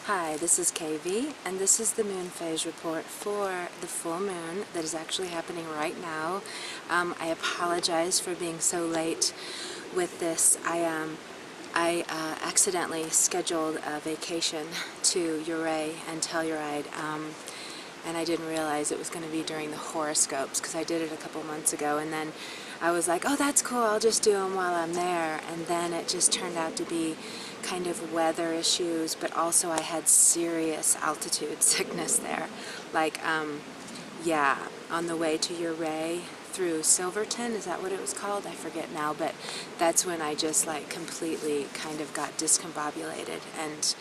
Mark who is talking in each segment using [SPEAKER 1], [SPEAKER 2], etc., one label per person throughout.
[SPEAKER 1] Hi, this is KV, and this is the moon phase report for the full moon that is actually happening right now. I apologize for being so late with this. I accidentally scheduled a vacation to Uray and Telluride, and I didn't realize it was going to be during the horoscopes because I did it a couple months ago, and then I was like, oh, that's cool, I'll just do them while I'm there, and then it just turned out to be kind of weather issues, but also I had serious altitude sickness there. Like, yeah, on the way to Uray through Silverton, is that what it was called? I forget now, but that's when I just like completely kind of got discombobulated, and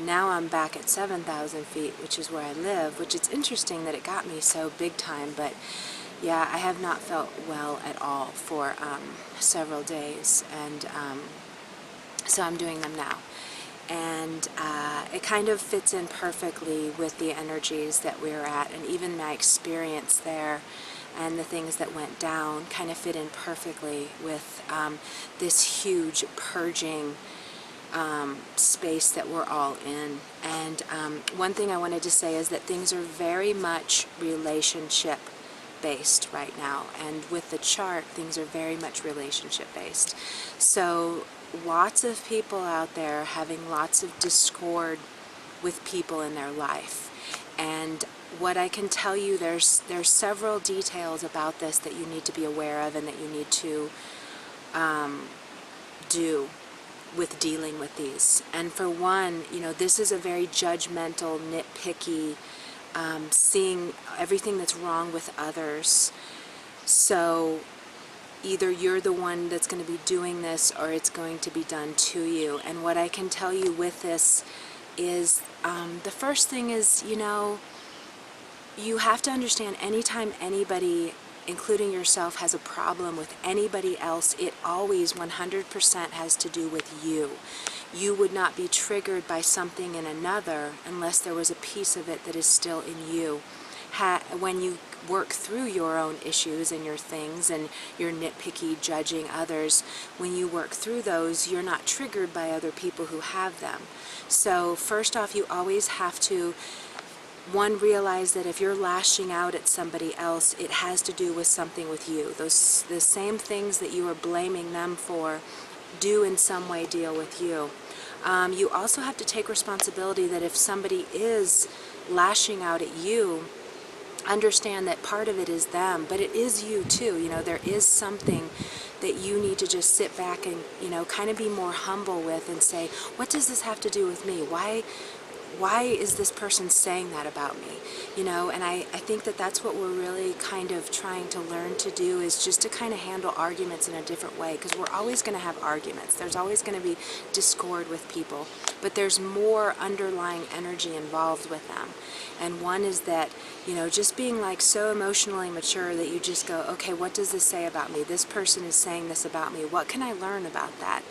[SPEAKER 1] now I'm back at 7,000 feet, which is where I live, which it's interesting that it got me so big time, but yeah, I have not felt well at all for several days, and so I'm doing them now. And it kind of fits in perfectly with the energies that we're at, and even my experience there and the things that went down kind of fit in perfectly with this huge purging space that we're all in. And one thing I wanted to say is that things are very much relationship based right now, and with the chart things are very much relationship based. So lots of people out there having lots of discord with people in their life, and what I can tell you, there's several details about this that you need to be aware of and that you need to do with dealing with these. And for one, you know, this is a very judgmental, nitpicky, seeing everything that's wrong with others. So either you're the one that's going to be doing this, or it's going to be done to you. And what I can tell you with this is, the first thing is, you know, you have to understand anytime anybody, including yourself, has a problem with anybody else, it always 100% has to do with you. You would not be triggered by something in another unless there was a piece of it that is still in you. When you work through your own issues and your things and your nitpicky judging others, when you work through those, you're not triggered by other people who have them. So first off, you always have to, one, realize that if you're lashing out at somebody else, it has to do with something with you. The same things that you are blaming them for do in some way deal with you. You also have to take responsibility that if somebody is lashing out at you, understand that part of it is them, but it is you too. You know, there is something that you need to just sit back and, you know, kind of be more humble with and say, what does this have to do with me? Why is this person saying that about me? You know, and I think that that's what we're really kind of trying to learn to do, is just to kind of handle arguments in a different way, because we're always going to have arguments. There's always going to be discord with people, but there's more underlying energy involved with them. And one is that, you know, just being like so emotionally mature that you just go, okay, what does this say about me? This person is saying this about me. What can I learn about that?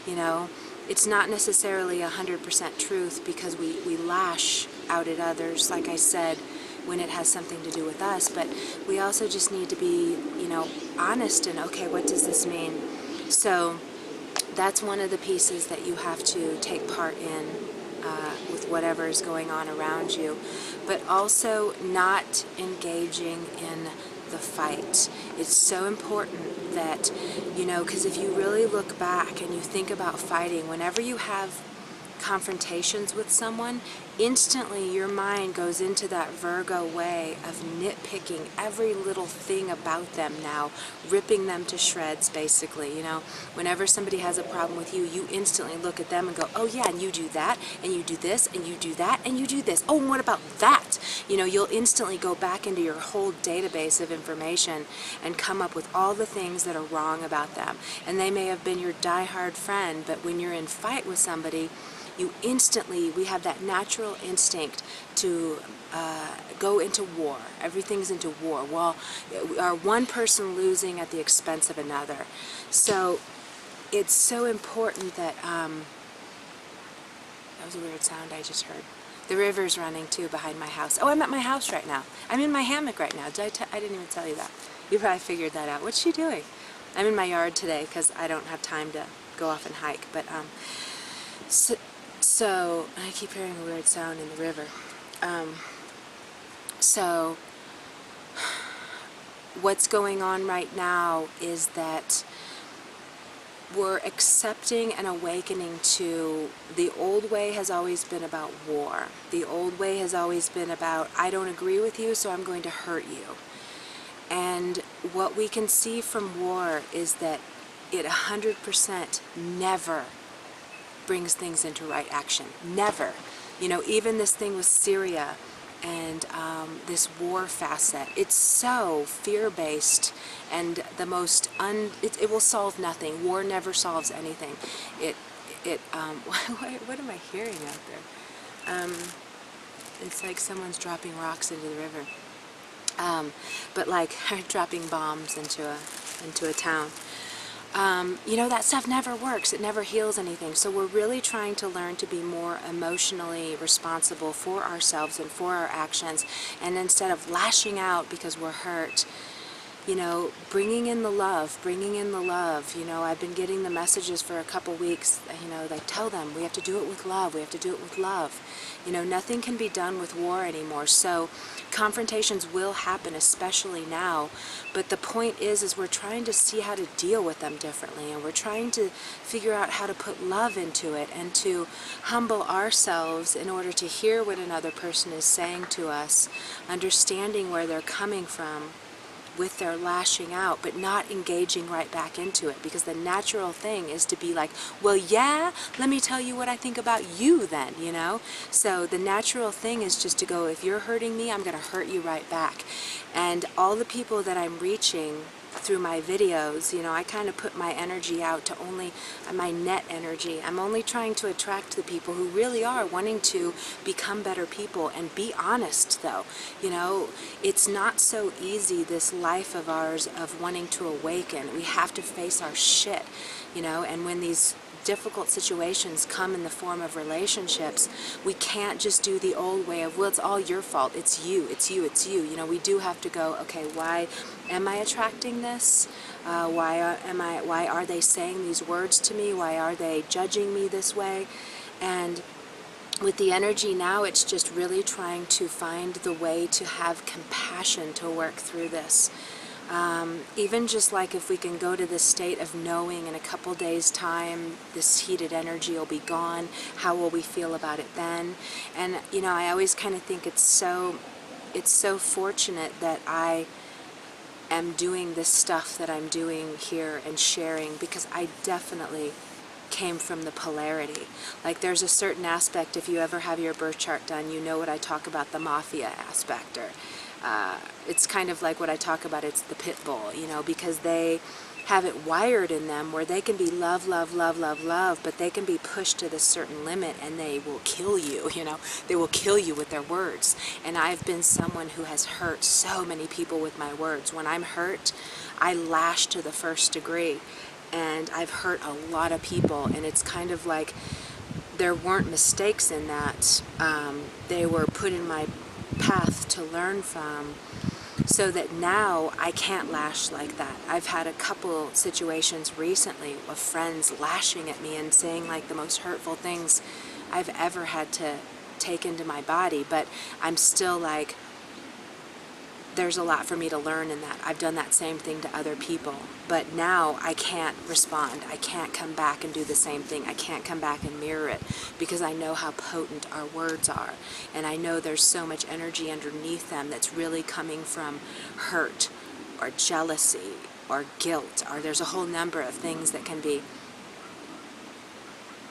[SPEAKER 1] You know, it's not necessarily 100% truth, because we lash out at others, like I said, when it has something to do with us, but we also just need to be, you know, honest and, okay, what does this mean? So that's one of the pieces that you have to take part in with whatever is going on around you, but also not engaging in the fight. It's so important that, you know, because if you really look back and you think about fighting, whenever you have confrontations with someone, instantly your mind goes into that Virgo way of nitpicking every little thing about them now, ripping them to shreds, basically. You know, whenever somebody has a problem with you, you instantly look at them and go, oh yeah, and you do that, and you do this, and you do that, and you do this. Oh, and what about that? You know, you'll instantly go back into your whole database of information and come up with all the things that are wrong about them. And they may have been your diehard friend, but when you're in fight with somebody, you instantly, we have that natural instinct to go into war. Everything's into war. Well, are one person losing at the expense of another? So it's so important that, that was a weird sound I just heard. The river's running too behind my house. Oh, I'm at my house right now. I'm in my hammock right now. I didn't even tell you that. You probably figured that out. What's she doing? I'm in my yard today because I don't have time to go off and hike. But so So, I keep hearing a weird sound in the river. So, what's going on right now is that we're accepting and awakening to the old way has always been about war. The old way has always been about, I don't agree with you, so I'm going to hurt you. And what we can see from war is that it 100% never brings things into right action. Never. You know, even this thing with Syria and this war facet, it's so fear-based and the most it will solve nothing. War never solves anything. What am I hearing out there? It's like someone's dropping rocks into the river. But like dropping bombs into a town. You know, that stuff never works. It never heals anything. So we're really trying to learn to be more emotionally responsible for ourselves and for our actions. And instead of lashing out because we're hurt, you know, bringing in the love, you know, I've been getting the messages for a couple weeks, you know, like tell them we have to do it with love, we have to do it with love. You know, nothing can be done with war anymore, so confrontations will happen, especially now, but the point is we're trying to see how to deal with them differently, and we're trying to figure out how to put love into it and to humble ourselves in order to hear what another person is saying to us, understanding where they're coming from with their lashing out, but not engaging right back into it, because the natural thing is to be like, well, yeah, let me tell you what I think about you then, you know? So the natural thing is just to go, if you're hurting me, I'm going to hurt you right back. And all the people that I'm reaching through my videos, you know, I kind of put my energy out to only, my net energy, I'm only trying to attract the people who really are wanting to become better people. And be honest though, you know, it's not so easy, this life of ours of wanting to awaken. We have to face our shit, you know, and when these difficult situations come in the form of relationships, we can't just do the old way of, well, it's all your fault, it's you, it's you, it's you. You know, we do have to go, okay, why am I attracting this? Why are they saying these words to me? Why are they judging me this way? And with the energy now, it's just really trying to find the way to have compassion to work through this. Even just like if we can go to this state of knowing in a couple days time this heated energy will be gone, how will we feel about it then? And you know, I always kind of think it's so fortunate that I am doing this stuff that I'm doing here and sharing, because I definitely came from the polarity. Like there's a certain aspect, if you ever have your birth chart done, you know what I talk about, the mafia aspect, or it's kind of like what I talk about, it's the pit bull, you know, because they have it wired in them where they can be love, love, love, love, love, but they can be pushed to this certain limit and they will kill you, you know, they will kill you with their words. And I've been someone who has hurt so many people with my words. When I'm hurt, I lash to the first degree, and I've hurt a lot of people, and it's kind of like there weren't mistakes in that. They were put in my path to learn from, so that now I can't lash like that. I've had a couple situations recently of friends lashing at me and saying like the most hurtful things I've ever had to take into my body, but I'm still like, there's a lot for me to learn in that. I've done that same thing to other people, but now I can't respond. I can't come back and do the same thing. I can't come back and mirror it, because I know how potent our words are, and I know there's so much energy underneath them that's really coming from hurt or jealousy or guilt, or there's a whole number of things that can be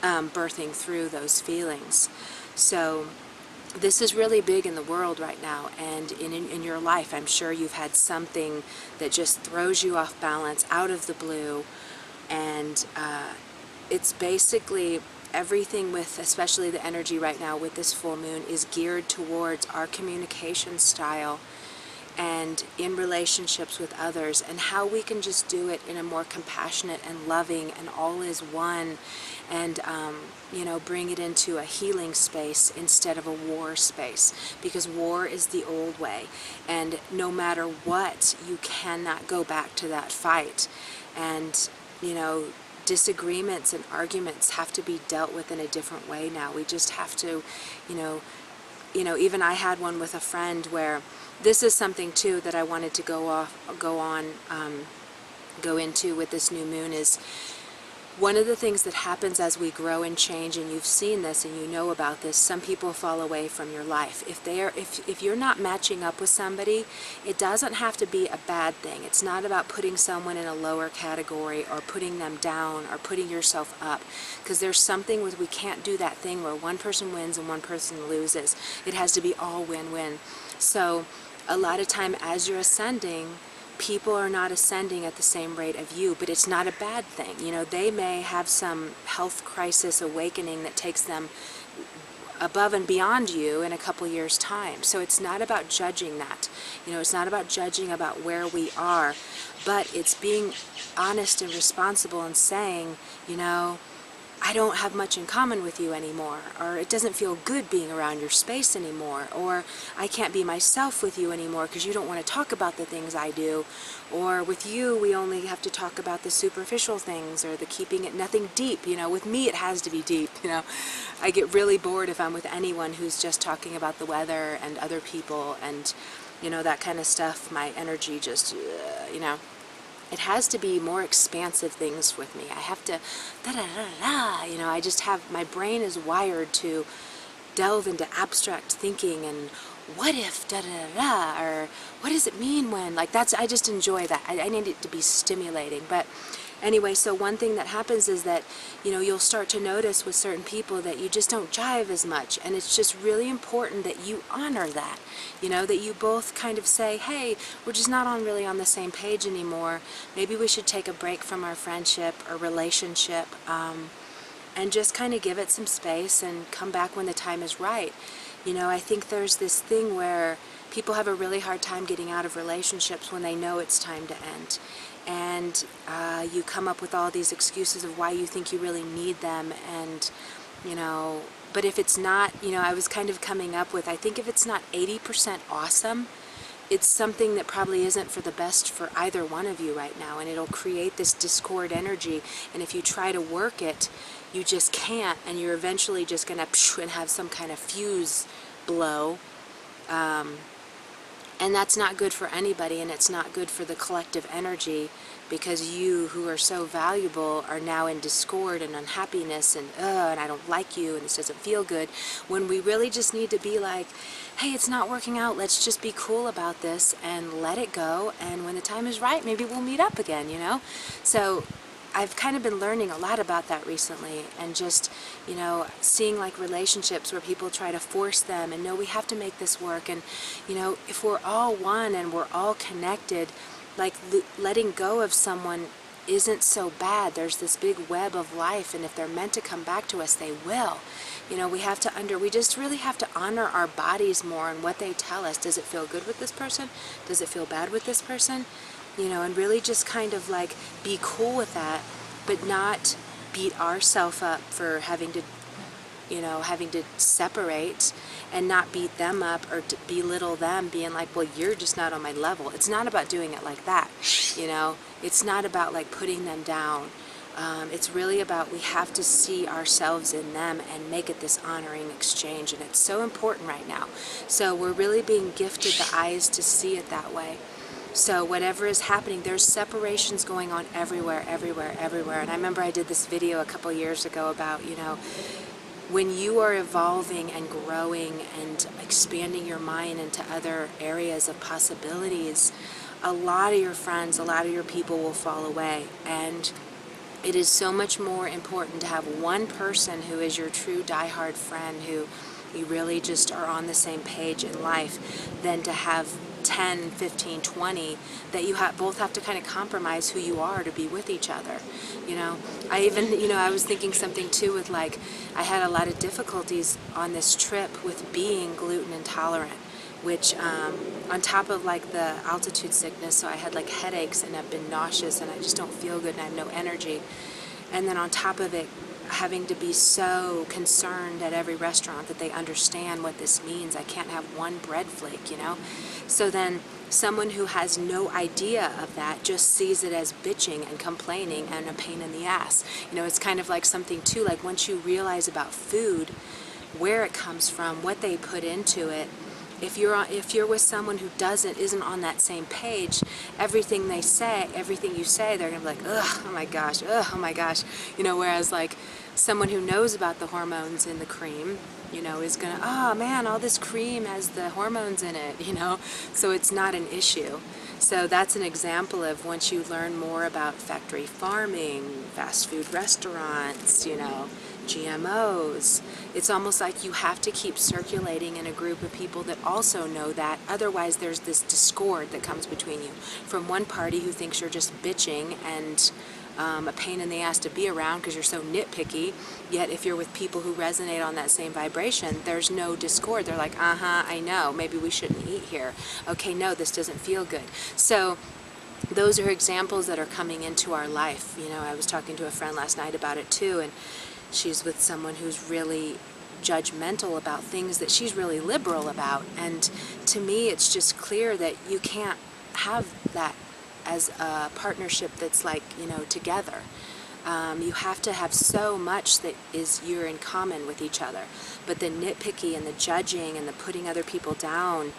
[SPEAKER 1] birthing through those feelings. So this is really big in the world right now, and in your life, I'm sure you've had something that just throws you off balance out of the blue, and it's basically everything with, especially the energy right now with this full moon, is geared towards our communication style and in relationships with others, and how we can just do it in a more compassionate and loving and all is one, and you know, bring it into a healing space instead of a war space, because war is the old way, and no matter what, you cannot go back to that fight. And you know, disagreements and arguments have to be dealt with in a different way now. We just have to, even I had one with a friend where this is something too that I wanted to go into with this new moon is one of the things that happens as we grow and change, and you've seen this and you know about this, some people fall away from your life. If you're not matching up with somebody, it doesn't have to be a bad thing. It's not about putting someone in a lower category or putting them down or putting yourself up, because there's something with, we can't do that thing where one person wins and one person loses. It has to be all win-win. So a lot of time as you're ascending, people are not ascending at the same rate of you, but it's not a bad thing. They may have some health crisis awakening that takes them above and beyond you in a couple years' time. So it's not about judging that. It's not about judging about where we are, but it's being honest and responsible and saying, I don't have much in common with you anymore, or it doesn't feel good being around your space anymore, or I can't be myself with you anymore because you don't want to talk about the things I do, or with you we only have to talk about the superficial things or the keeping it nothing deep. With me it has to be deep. I get really bored if I'm with anyone who's just talking about the weather and other people and that kind of stuff. My energy just it has to be more expansive things with me. I have to I just have, my brain is wired to delve into abstract thinking and what if or what does it mean when, I just enjoy that. I need it to be stimulating. But anyway, so one thing that happens is that, you'll start to notice with certain people that you just don't jive as much, and it's just really important that you honor that, that you both kind of say, hey, we're just not really on the same page anymore. Maybe we should take a break from our friendship or relationship, and just kind of give it some space and come back when the time is right. I think there's this thing where people have a really hard time getting out of relationships when they know it's time to end. And you come up with all these excuses of why you think you really need them, and but if it's not, I was kind of coming up with, I think if it's not 80% awesome, it's something that probably isn't for the best for either one of you right now, and it'll create this discord energy, and if you try to work it, you just can't, and you're eventually just gonna and have some kind of fuse blow. And that's not good for anybody, and it's not good for the collective energy, because you, who are so valuable, are now in discord and unhappiness and I don't like you and this doesn't feel good, when we really just need to be like, hey, it's not working out, let's just be cool about this and let it go, and when the time is right, maybe we'll meet up again, So I've kind of been learning a lot about that recently, and just, seeing relationships where people try to force them and no, we have to make this work, and, if we're all one and we're all connected, letting go of someone isn't so bad. There's this big web of life, and if they're meant to come back to us, they will. We just really have to honor our bodies more and what they tell us. Does it feel good with this person? Does it feel bad with this person? And really just kind of be cool with that, but not beat ourselves up for having to separate, and not beat them up or to belittle them, being like, well, you're just not on my level. It's not about doing it like that, It's not about putting them down. It's really about, we have to see ourselves in them and make it this honoring exchange, and it's so important right now. So we're really being gifted the eyes to see it that way. So whatever is happening, there's separations going on everywhere. And I remember I did this video a couple years ago about, when you are evolving and growing and expanding your mind into other areas of possibilities, a lot of your friends, a lot of your people will fall away. And it is so much more important to have one person who is your true diehard friend, who you really just are on the same page in life, than to have 10, 15, 20 that you both have to kind of compromise who you are to be with each other. I even, I was thinking something too with I had a lot of difficulties on this trip with being gluten intolerant, which on top of the altitude sickness, so I had headaches and I've been nauseous and I just don't feel good and I have no energy. And then on top of it, having to be so concerned at every restaurant that they understand what this means. I can't have one bread flake, you know? So then someone who has no idea of that just sees it as bitching and complaining and a pain in the ass. You know, it's kind of like something too, like once you realize about food, where it comes from, what they put into it, if you're with someone who isn't on that same page, everything you say, they're gonna be like, ugh, oh my gosh, you know. Whereas like someone who knows about the hormones in the cream, you know, is gonna, oh man, all this cream has the hormones in it, you know, so it's not an issue. So that's an example of once you learn more about factory farming, fast food restaurants, you know, GMOs, it's almost like you have to keep circulating in a group of people that also know that. Otherwise there's this discord that comes between you. From one party who thinks you're just bitching and a pain in the ass to be around because you're so nitpicky, yet if you're with people who resonate on that same vibration, there's no discord. They're like, I know, maybe we shouldn't eat here. Okay, no, this doesn't feel good. So those are examples that are coming into our life. You know, I was talking to a friend last night about it too, and she's with someone who's really judgmental about things that she's really liberal about. And to me, it's just clear that you can't have that as a partnership that's like, you know, together. You have to have so much that you're in common with each other. But the nitpicky and the judging and the putting other people down,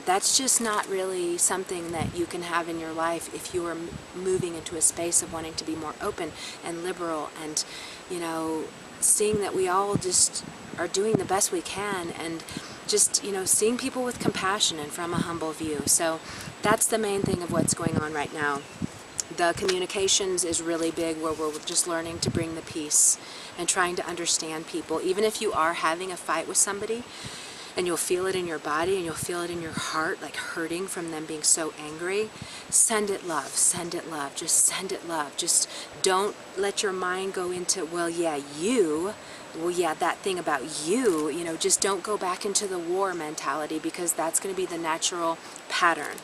[SPEAKER 1] that's just not really something that you can have in your life if you are moving into a space of wanting to be more open and liberal and, you know, seeing that we all just are doing the best we can and just, you know, seeing people with compassion and from a humble view. So that's the main thing of what's going on right now. The communications is really big, where we're just learning to bring the peace and trying to understand people. Even if you are having a fight with somebody, and you'll feel it in your body and you'll feel it in your heart, like hurting from them being so angry, send it love, just send it love. Just don't let your mind go into, well, yeah, that thing about you, you know, just don't go back into the war mentality, because that's going to be the natural pattern.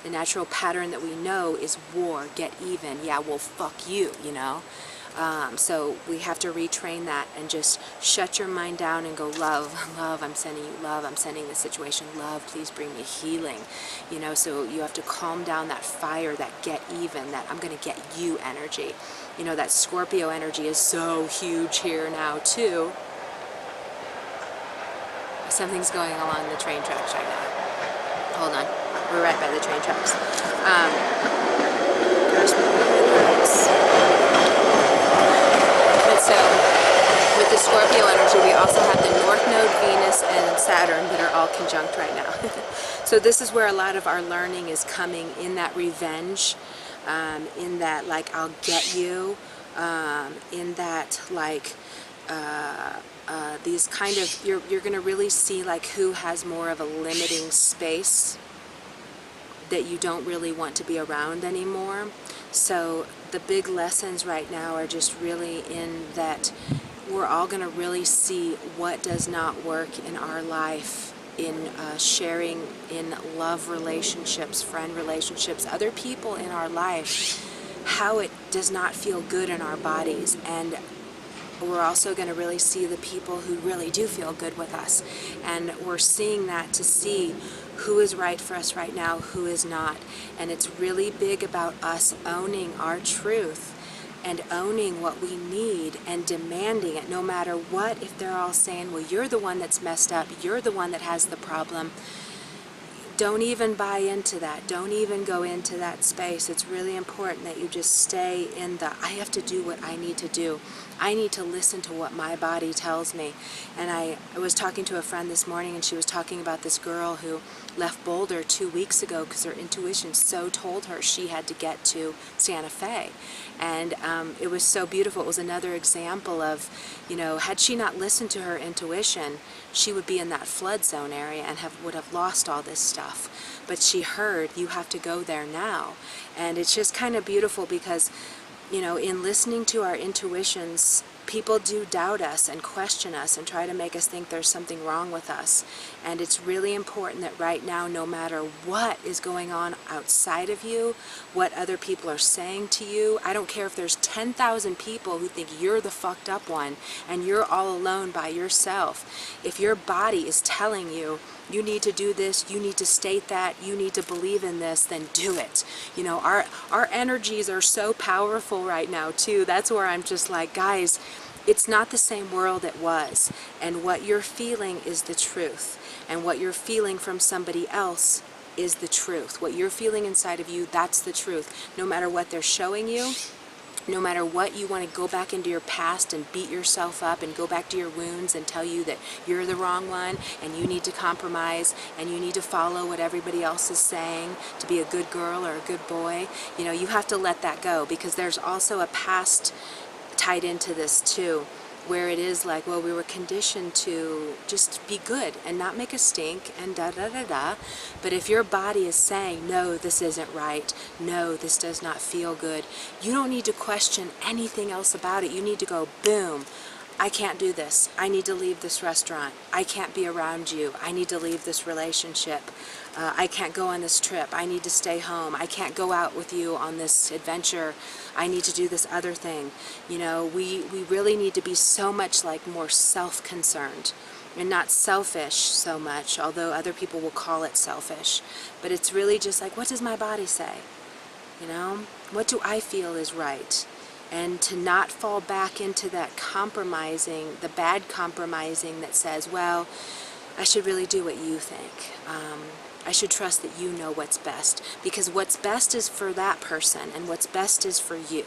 [SPEAKER 1] The natural pattern that we know is war, get even, yeah, well, fuck you, you know. So we have to retrain that and just shut your mind down and go, love, I'm sending you love, I'm sending this situation love, please bring me healing. You know, so you have to calm down that fire, that get even, that I'm going to get you energy. You know, that Scorpio energy is so huge here now too. Something's going along the train tracks right now. Hold on, we're right by the train tracks. So with the Scorpio energy, we also have the North Node, Venus, and Saturn that are all conjunct right now. So this is where a lot of our learning is coming, in that revenge, in that like I'll get you, in that like these kind of, you're going to really see like who has more of a limiting space that you don't really want to be around anymore. So the big lessons right now are just really in that we're all going to really see what does not work in our life, in sharing in love relationships, friend relationships, other people in our life, how it does not feel good in our bodies. And we're also going to really see the people who really do feel good with us. And we're seeing that to see who is right for us right now, who is not. And it's really big about us owning our truth and owning what we need and demanding it no matter what. If they're all saying, well, you're the one that's messed up, you're the one that has the problem, don't even buy into that. Don't even go into that space. It's really important that you just stay in the, I have to do what I need to do. I need to listen to what my body tells me. And I was talking to a friend this morning, and she was talking about this girl who left Boulder 2 weeks ago because her intuition so told her she had to get to Santa Fe. And it was so beautiful. It was another example of, you know, had she not listened to her intuition, she would be in that flood zone area and would have lost all this stuff. But she heard, you have to go there now. And it's just kind of beautiful because, you know, in listening to our intuitions, people do doubt us and question us and try to make us think there's something wrong with us. And it's really important that right now, no matter what is going on outside of you, what other people are saying to you, I don't care if there's 10,000 people who think you're the fucked up one and you're all alone by yourself. If your body is telling you, you need to do this, you need to state that, you need to believe in this, then do it. You know, our energies are so powerful right now too. That's where I'm just like, guys, it's not the same world it was. And what you're feeling is the truth. And what you're feeling from somebody else is the truth. What you're feeling inside of you, that's the truth. No matter what they're showing you, no matter what you want to go back into your past and beat yourself up and go back to your wounds and tell you that you're the wrong one and you need to compromise and you need to follow what everybody else is saying to be a good girl or a good boy, you know, you have to let that go, because there's also a past tied into this too, where it is like, well, we were conditioned to just be good and not make a stink and da-da-da-da. But if your body is saying, no, this isn't right, no, this does not feel good, you don't need to question anything else about it. You need to go, boom, I can't do this. I need to leave this restaurant. I can't be around you. I need to leave this relationship. I can't go on this trip. I need to stay home. I can't go out with you on this adventure. I need to do this other thing. You know, we really need to be so much like more self-concerned and not selfish so much, although other people will call it selfish. But it's really just like, what does my body say? You know, what do I feel is right? And to not fall back into that compromising, the bad compromising that says, well, I should really do what you think. I should trust that you know what's best, because what's best is for that person and what's best is for you.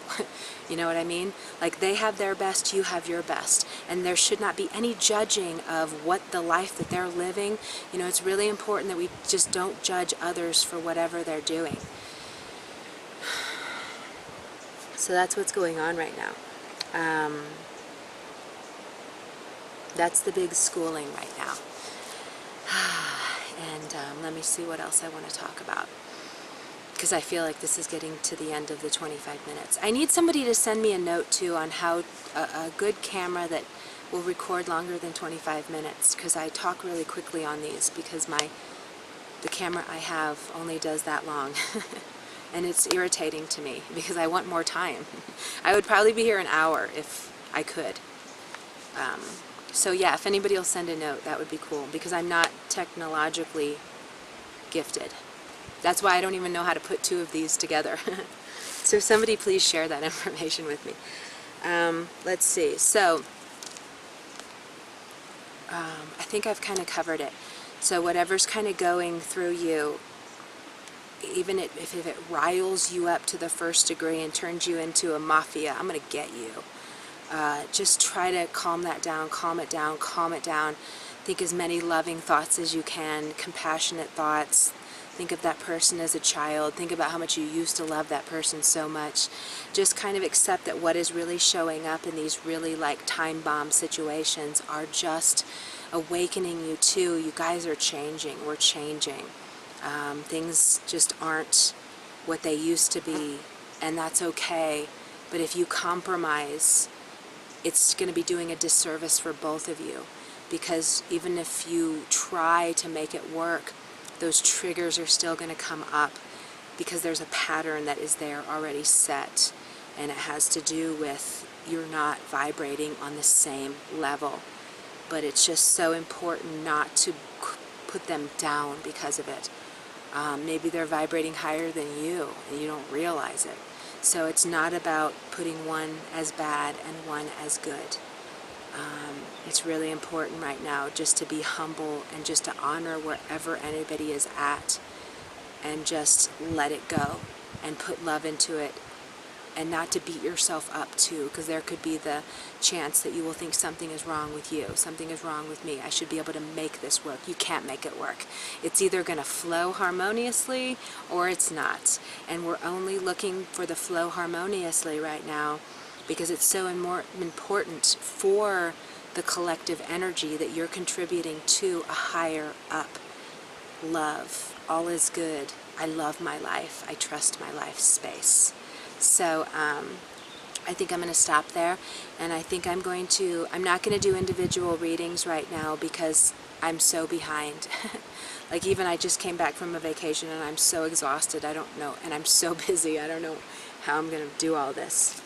[SPEAKER 1] You know what I mean? Like, they have their best, you have your best, and there should not be any judging of what the life that they're living. You know, it's really important that we just don't judge others for whatever they're doing. So that's what's going on right now. That's the big schooling right now. And let me see what else I want to talk about, because I feel like this is getting to the end of the 25 minutes. I need somebody to send me a note too on how a good camera that will record longer than 25 minutes, because I talk really quickly on these, because the camera I have only does that long. And it's irritating to me because I want more time. I would probably be here an hour if I could. So yeah, if anybody will send a note, that would be cool, because I'm not technologically gifted. That's why I don't even know how to put two of these together. So somebody please share that information with me. Let's see. So I think I've kind of covered it. So whatever's kind of going through you, even if it riles you up to the first degree and turns you into a mafia, I'm going to get you. Just try to calm that down, calm it down, calm it down. Think as many loving thoughts as you can, compassionate thoughts. Think of that person as a child. Think about how much you used to love that person so much. Just kind of accept that what is really showing up in these really like time bomb situations are just awakening you to, you guys are changing, we're changing. Things just aren't what they used to be, and that's okay. But if you compromise, it's going to be doing a disservice for both of you, because even if you try to make it work, those triggers are still going to come up, because there's a pattern that is there already set, and it has to do with you're not vibrating on the same level. But it's just so important not to put them down because of it. Maybe they're vibrating higher than you and you don't realize it. So it's not about putting one as bad and one as good. It's really important right now just to be humble and just to honor wherever anybody is at, and just let it go and put love into it, and not to beat yourself up too, because there could be the chance that you will think something is wrong with you, something is wrong with me, I should be able to make this work. You can't make it work. It's either going to flow harmoniously or it's not. And we're only looking for the flow harmoniously right now, because it's so more important for the collective energy that you're contributing to a higher up love. All is good. I love my life. I trust my life space. So I think I'm going to stop there, and I think I'm not going to do individual readings right now because I'm so behind. Like, even I just came back from a vacation and I'm so exhausted, I don't know, and I'm so busy, I don't know how I'm going to do all this.